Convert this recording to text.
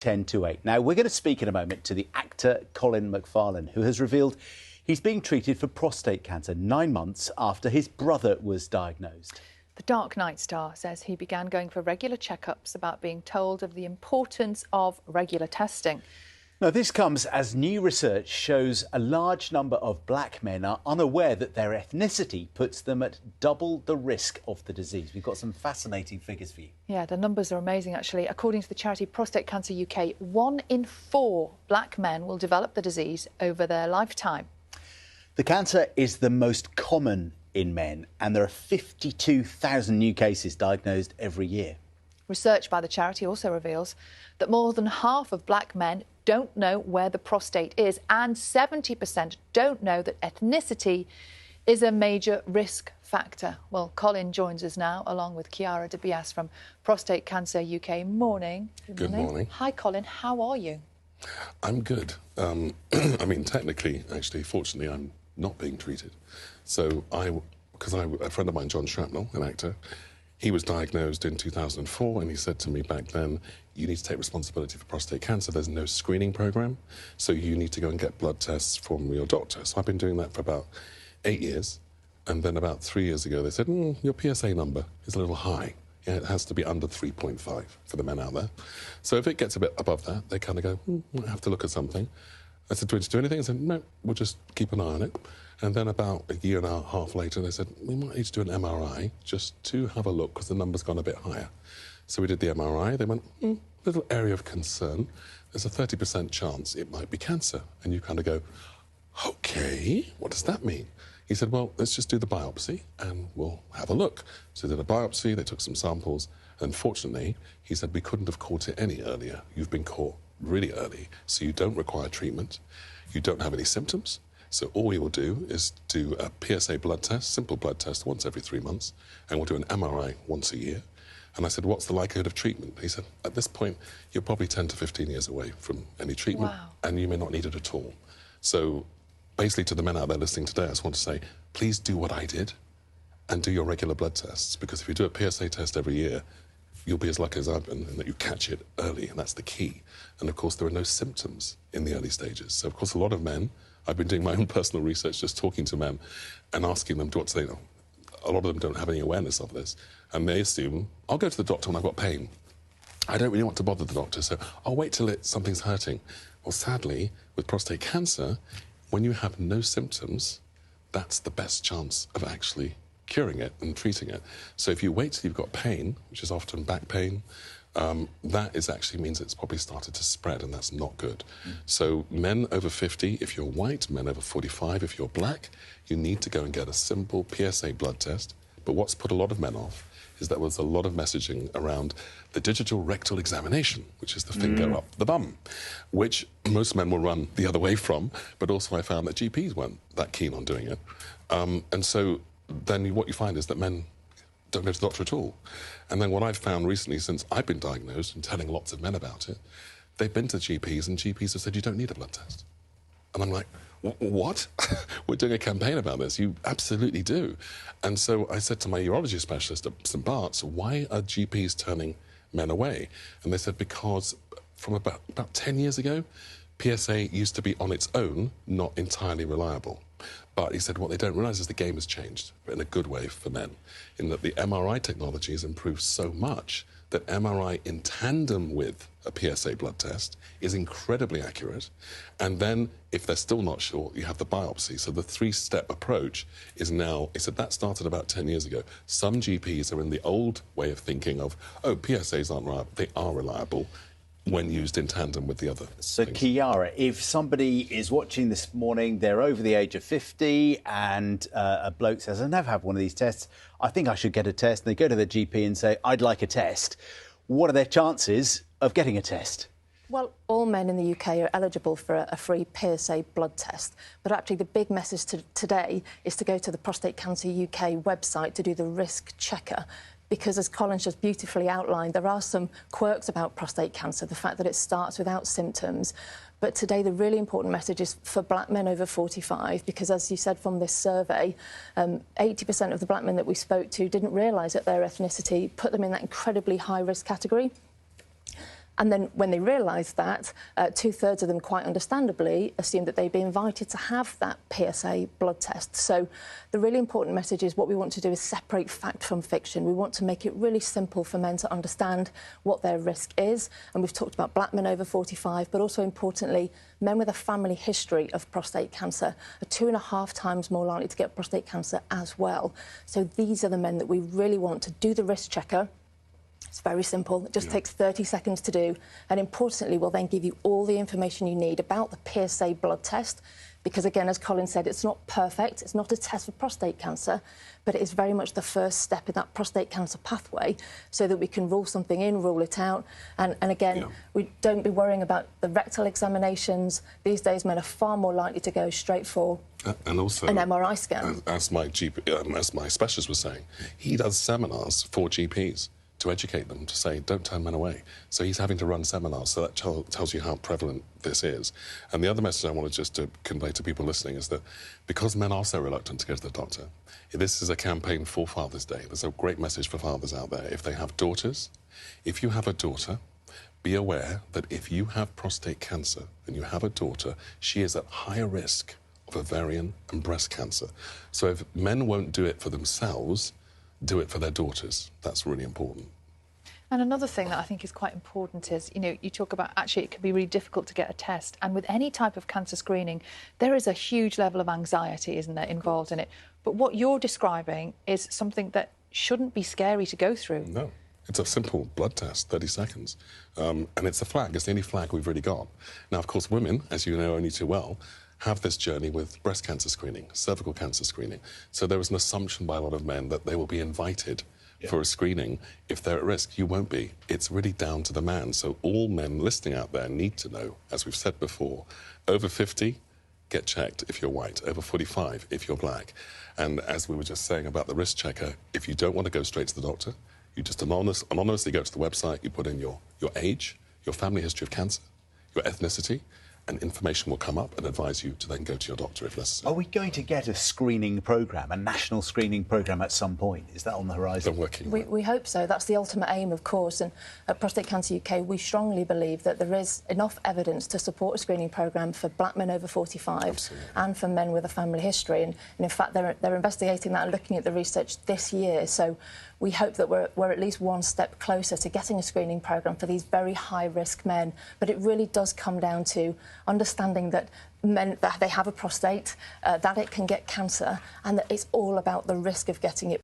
10 to 8. Now, we're going to speak in a moment to the actor Colin McFarlane, who has revealed he's being treated for prostate cancer 9 months after his brother was diagnosed. The Dark Knight star says he began going for regular checkups about being told of the importance of regular testing. Now, this comes as new research shows a large number of black men are unaware that their ethnicity puts them at double the risk of the disease. We've got some fascinating figures for you. Yeah, the numbers are amazing, actually. According to the charity Prostate Cancer UK, 1 in 4 black men will develop the disease over their lifetime. The cancer is the most common in men, and there are 52,000 new cases diagnosed every year. Research by the charity also reveals that more than half of black men don't know where the prostate is, and 70% don't know that ethnicity is a major risk factor. Well, Colin joins us now, along with Chiara Dibiase from Prostate Cancer UK. Morning. Good morning. Hi, Colin. How are you? I'm good. I mean, technically, actually, fortunately, I'm not being treated. So a friend of mine, John Shrapnel, an actor, he was diagnosed in 2004, and he said to me back then, you need to take responsibility for prostate cancer. There's no screening program, so you need to go and get blood tests from your doctor. So I've been doing that for about 8 years, and then about 3 years ago, they said, your PSA number is a little high. Yeah, it has to be under 3.5 for the men out there. So if it gets a bit above that, they kind of go, I have to look at something. I said, do we need to do anything? I said, no, we'll just keep an eye on it. And then about a year and a half later, they said, we might need to do an MRI just to have a look because the number's gone a bit higher. So we did the MRI. They went, little area of concern. There's a 30% chance it might be cancer. And you kind of go, OK, what does that mean? He said, well, let's just do the biopsy and we'll have a look. So they did a biopsy, they took some samples. And fortunately, he said, we couldn't have caught it any earlier. You've been caught really early, so you don't require treatment. You don't have any symptoms. So all we will do is do a PSA blood test, simple blood test, once every 3 months, and we'll do an MRI once a year. And I said, what's the likelihood of treatment? He said, at this point, you're probably 10 to 15 years away from any treatment, and you may not need it at all. So basically, to the men out there listening today, I just want to say, please do what I did and do your regular blood tests, because if you do a PSA test every year, you'll be as lucky as I've been in that you catch it early, and that's the key. And, of course, there are no symptoms in the early stages. So, of course, a lot of men, I've been doing my own personal research, just talking to men and asking them what they know. A lot of them don't have any awareness of this, and they assume, I'll go to the doctor when I've got pain. I don't really want to bother the doctor, so I'll wait till something's hurting. Well, sadly, with prostate cancer, when you have no symptoms, that's the best chance of actually curing it and treating it. So if you wait till you've got pain, which is often back pain, that actually means it's probably started to spread, and that's not good. So men over 50, if you're white, men over 45, if you're black, you need to go and get a simple PSA blood test. But what's put a lot of men off is that there's a lot of messaging around the digital rectal examination, which is the finger up the bum, which most men will run the other way from, but also I found that GPs weren't that keen on doing it. And so then what you find is that men don't go to the doctor at all. And then what I've found recently, since I've been diagnosed and telling lots of men about it, they've been to GPs and GPs have said, you don't need a blood test. And I'm like, what? We're doing a campaign about this. You absolutely do. And so I said to my urology specialist at St Bart's, why are GPs turning men away? And they said, because from about 10 years ago, PSA used to be on its own, not entirely reliable. But he said what they don't realise is the game has changed, but in a good way for men, in that the MRI technology has improved so much that MRI in tandem with a PSA blood test is incredibly accurate. And then, if they're still not sure, you have the biopsy. So the 3-step approach is now, he said that started about 10 years ago. Some GPs are in the old way of thinking of, oh, PSAs aren't reliable. They are reliable when used in tandem with the other So, things. Chiara, if somebody is watching this morning, they're over the age of 50, and a bloke says, I've never had one of these tests, I think I should get a test, and they go to their GP and say, I'd like a test, what are their chances of getting a test? Well, all men in the UK are eligible for a free PSA blood test. But actually, the big message today is to go to the Prostate Cancer UK website to do the risk checker. Because, as Colin's just beautifully outlined, there are some quirks about prostate cancer, the fact that it starts without symptoms. But today, the really important message is for black men over 45, because, as you said from this survey, 80% of the black men that we spoke to didn't realise that their ethnicity put them in that incredibly high-risk category. And then when they realise that, 2/3 of them, quite understandably, assume that they'd be invited to have that PSA blood test. So the really important message is what we want to do is separate fact from fiction. We want to make it really simple for men to understand what their risk is. And we've talked about black men over 45, but also importantly, men with a family history of prostate cancer are 2.5 times more likely to get prostate cancer as well. So these are the men that we really want to do the risk checker. It's very simple. It just takes 30 seconds to do. And importantly, we'll then give you all the information you need about the PSA blood test. Because, again, as Colin said, it's not perfect. It's not a test for prostate cancer, but it is very much the first step in that prostate cancer pathway so that we can rule something in, rule it out. And again, we don't be worrying about the rectal examinations. These days, men are far more likely to go straight for and also, an MRI scan. As my specialist was saying, he does seminars for GPs to educate them, to say, don't turn men away. So he's having to run seminars, so that tells you how prevalent this is. And the other message I wanted just to convey to people listening is that because men are so reluctant to go to the doctor, this is a campaign for Father's Day. There's a great message for fathers out there. If they have daughters, if you have a daughter, be aware that if you have prostate cancer and you have a daughter, she is at higher risk of ovarian and breast cancer. So if men won't do it for themselves, do it for their daughters. That's really important. And another thing that I think is quite important is, you know, you talk about actually it can be really difficult to get a test. And with any type of cancer screening, there is a huge level of anxiety, isn't there, involved in it. But what you're describing is something that shouldn't be scary to go through. No. It's a simple blood test, 30 seconds. And it's a flag. It's the only flag we've really got. Now, of course, women, as you know only too well, have this journey with breast cancer screening, cervical cancer screening. So there is an assumption by a lot of men that they will be invited for a screening if they're at risk. You won't be. It's really down to the man. So all men listening out there need to know, as we've said before, over 50, get checked if you're white, over 45 if you're black. And as we were just saying about the risk checker, if you don't want to go straight to the doctor, you just anonymously go to the website, you put in your age, your family history of cancer, your ethnicity, and information will come up and advise you to then go to your doctor if necessary. Are we going to get a screening programme, a national screening programme at some point? Is that on the horizon? We hope so. That's the ultimate aim, of course. And at Prostate Cancer UK, we strongly believe that there is enough evidence to support a screening programme for black men over 45 and for men with a family history. And in fact, they're investigating that and looking at the research this year. So we hope that we're at least one step closer to getting a screening programme for these very high-risk men. But it really does come down to understanding that men, that they have a prostate, that it can get cancer, and that it's all about the risk of getting it